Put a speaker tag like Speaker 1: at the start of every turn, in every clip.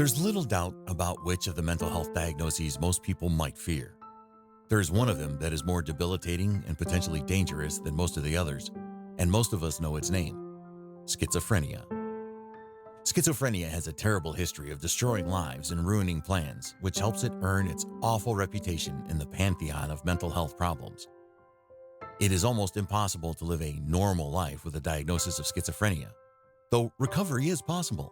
Speaker 1: There's little doubt about which of the mental health diagnoses most people might fear. There's one of them that is more debilitating and potentially dangerous than most of the others, and most of us know its name: schizophrenia. Schizophrenia has a terrible history of destroying lives and ruining plans, which helps it earn its awful reputation in the pantheon of mental health problems. It is almost impossible to live a normal life with a diagnosis of schizophrenia, though recovery is possible.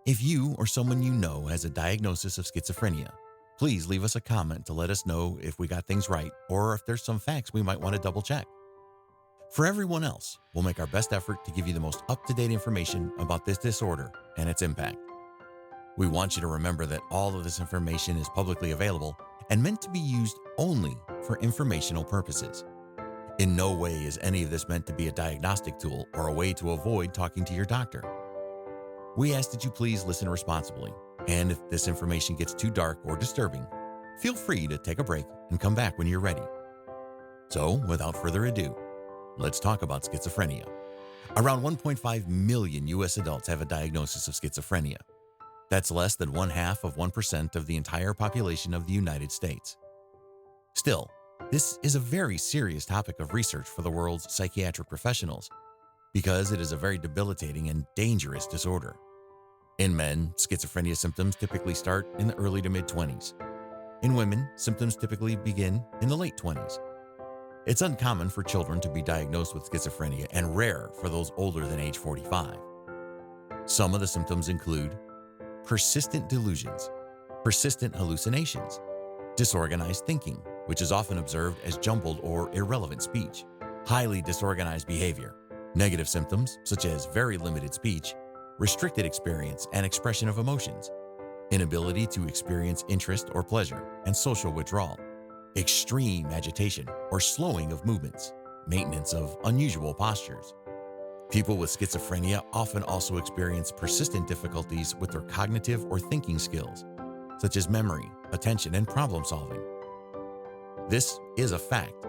Speaker 1: If you or someone you know has a diagnosis of schizophrenia, please leave us a comment to let us know if we got things right or if there's some facts we might want to double check. For everyone else, we'll make our best effort to give you the most up-to-date information about this disorder and its impact. We want you to remember that all of this information is publicly available and meant to be used only for informational purposes. In no way is any of this meant to be a diagnostic tool or a way to avoid talking to your doctor. We ask that you please listen responsibly, and if this information gets too dark or disturbing, feel free to take a break and come back when you're ready. So, without further ado, let's talk about schizophrenia. Around 1.5 million U.S. adults have a diagnosis of schizophrenia. That's less than 0.5% of the entire population of the United States. Still, this is a very serious topic of research for the world's psychiatric professionals because it is a very debilitating and dangerous disorder. In men, schizophrenia symptoms typically start in the early to mid-20s. In women, symptoms typically begin in the late 20s. It's uncommon for children to be diagnosed with schizophrenia and rare for those older than age 45. Some of the symptoms include persistent delusions, persistent hallucinations, disorganized thinking, which is often observed as jumbled or irrelevant speech, highly disorganized behavior, negative symptoms such as very limited speech, restricted experience and expression of emotions, inability to experience interest or pleasure and social withdrawal, extreme agitation or slowing of movements, maintenance of unusual postures. People with schizophrenia often also experience persistent difficulties with their cognitive or thinking skills, such as memory, attention, and problem solving. This is a fact.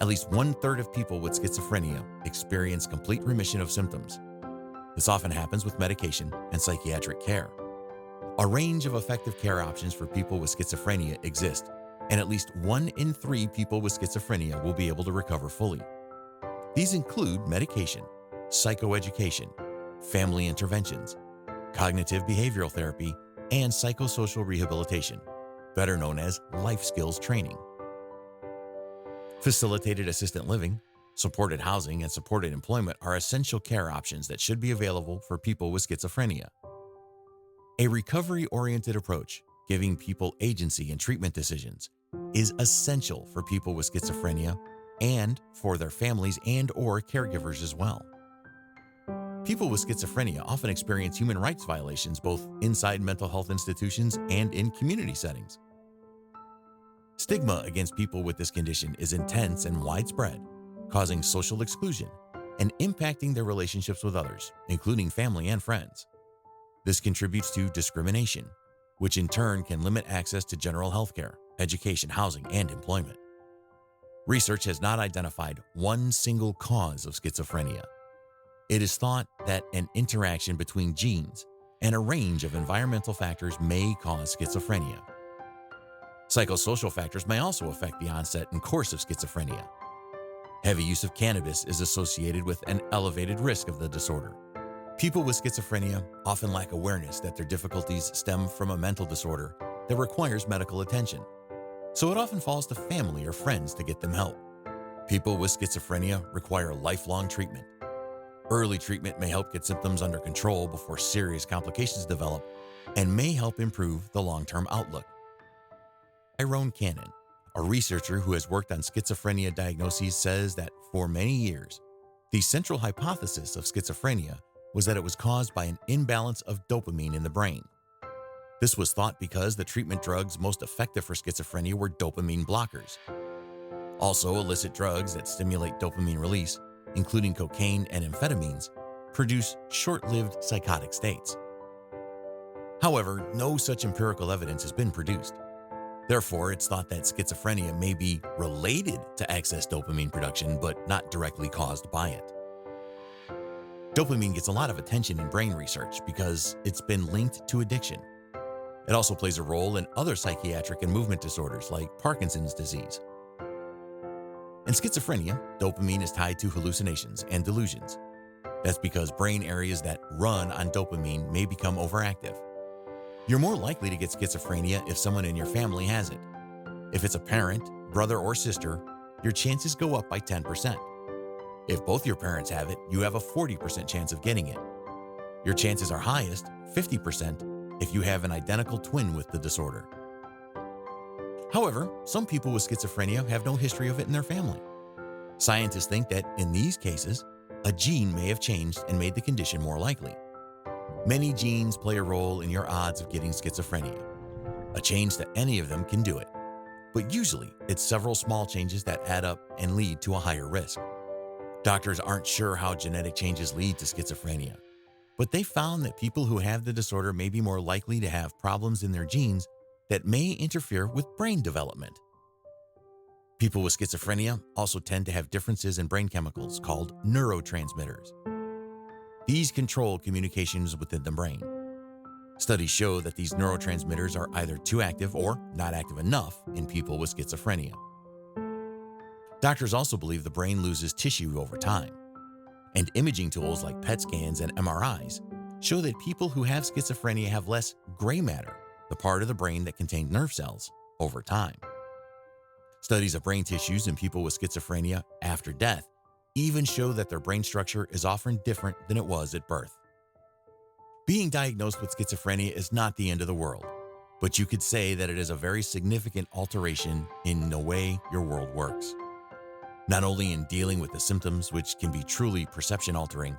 Speaker 1: At least 1/3 of people with schizophrenia experience complete remission of symptoms. This often happens with medication and psychiatric care. A range of effective care options for people with schizophrenia exist, and at least 1 in 3 people with schizophrenia will be able to recover fully. These include medication, psychoeducation, family interventions, cognitive behavioral therapy, and psychosocial rehabilitation, better known as life skills training. Facilitated assisted living, supported housing, and supported employment are essential care options that should be available for people with schizophrenia. A recovery-oriented approach, giving people agency in treatment decisions, is essential for people with schizophrenia and for their families and/or caregivers as well. People with schizophrenia often experience human rights violations both inside mental health institutions and in community settings. Stigma against people with this condition is intense and widespread, causing social exclusion and impacting their relationships with others, including family and friends. This contributes to discrimination, which in turn can limit access to general health care, education, housing, and employment. Research has not identified one single cause of schizophrenia. It is thought that an interaction between genes and a range of environmental factors may cause schizophrenia. Psychosocial factors may also affect the onset and course of schizophrenia. Heavy use of cannabis is associated with an elevated risk of the disorder. People with schizophrenia often lack awareness that their difficulties stem from a mental disorder that requires medical attention, so it often falls to family or friends to get them help. People with schizophrenia require lifelong treatment. Early treatment may help get symptoms under control before serious complications develop and may help improve the long-term outlook. Tyrone Cannon, a researcher who has worked on schizophrenia diagnoses, says that for many years, the central hypothesis of schizophrenia was that it was caused by an imbalance of dopamine in the brain. This was thought because the treatment drugs most effective for schizophrenia were dopamine blockers. Also, illicit drugs that stimulate dopamine release, including cocaine and amphetamines, produce short-lived psychotic states. However, no such empirical evidence has been produced. Therefore, it's thought that schizophrenia may be related to excess dopamine production, but not directly caused by it. Dopamine gets a lot of attention in brain research because it's been linked to addiction. It also plays a role in other psychiatric and movement disorders like Parkinson's disease. In schizophrenia, dopamine is tied to hallucinations and delusions. That's because brain areas that run on dopamine may become overactive. You're more likely to get schizophrenia if someone in your family has it. If it's a parent, brother, or sister, your chances go up by 10%. If both your parents have it, you have a 40% chance of getting it. Your chances are highest, 50%, if you have an identical twin with the disorder. However, some people with schizophrenia have no history of it in their family. Scientists think that in these cases, a gene may have changed and made the condition more likely. Many genes play a role in your odds of getting schizophrenia. A change to any of them can do it, but usually it's several small changes that add up and lead to a higher risk. Doctors aren't sure how genetic changes lead to schizophrenia, but they found that people who have the disorder may be more likely to have problems in their genes that may interfere with brain development. People with schizophrenia also tend to have differences in brain chemicals called neurotransmitters. These control communications within the brain. Studies show that these neurotransmitters are either too active or not active enough in people with schizophrenia. Doctors also believe the brain loses tissue over time, and imaging tools like PET scans and MRIs show that people who have schizophrenia have less gray matter, the part of the brain that contains nerve cells, over time. Studies of brain tissues in people with schizophrenia after death even show that their brain structure is often different than it was at birth. Being diagnosed with schizophrenia is not the end of the world, but you could say that it is a very significant alteration in the way your world works. Not only in dealing with the symptoms, which can be truly perception altering,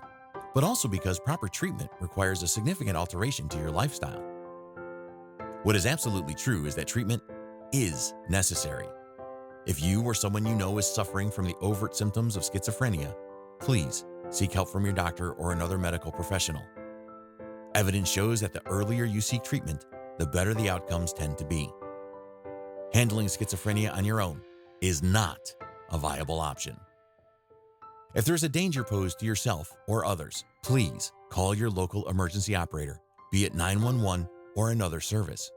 Speaker 1: but also because proper treatment requires a significant alteration to your lifestyle. What is absolutely true is that treatment is necessary. If you or someone you know is suffering from the overt symptoms of schizophrenia, please seek help from your doctor or another medical professional. Evidence shows that the earlier you seek treatment, the better the outcomes tend to be. Handling schizophrenia on your own is not a viable option. If there's a danger posed to yourself or others, please call your local emergency operator, be it 911 or another service.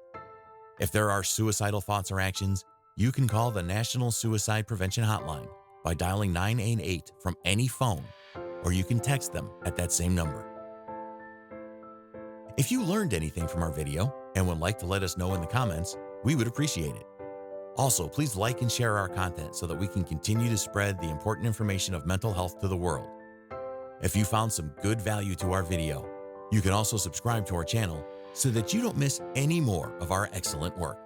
Speaker 1: If there are suicidal thoughts or actions, you can call the National Suicide Prevention Hotline by dialing 988 from any phone, or you can text them at that same number. If you learned anything from our video and would like to let us know in the comments, we would appreciate it. Also, please like and share our content so that we can continue to spread the important information of mental health to the world. If you found some good value to our video, you can also subscribe to our channel so that you don't miss any more of our excellent work.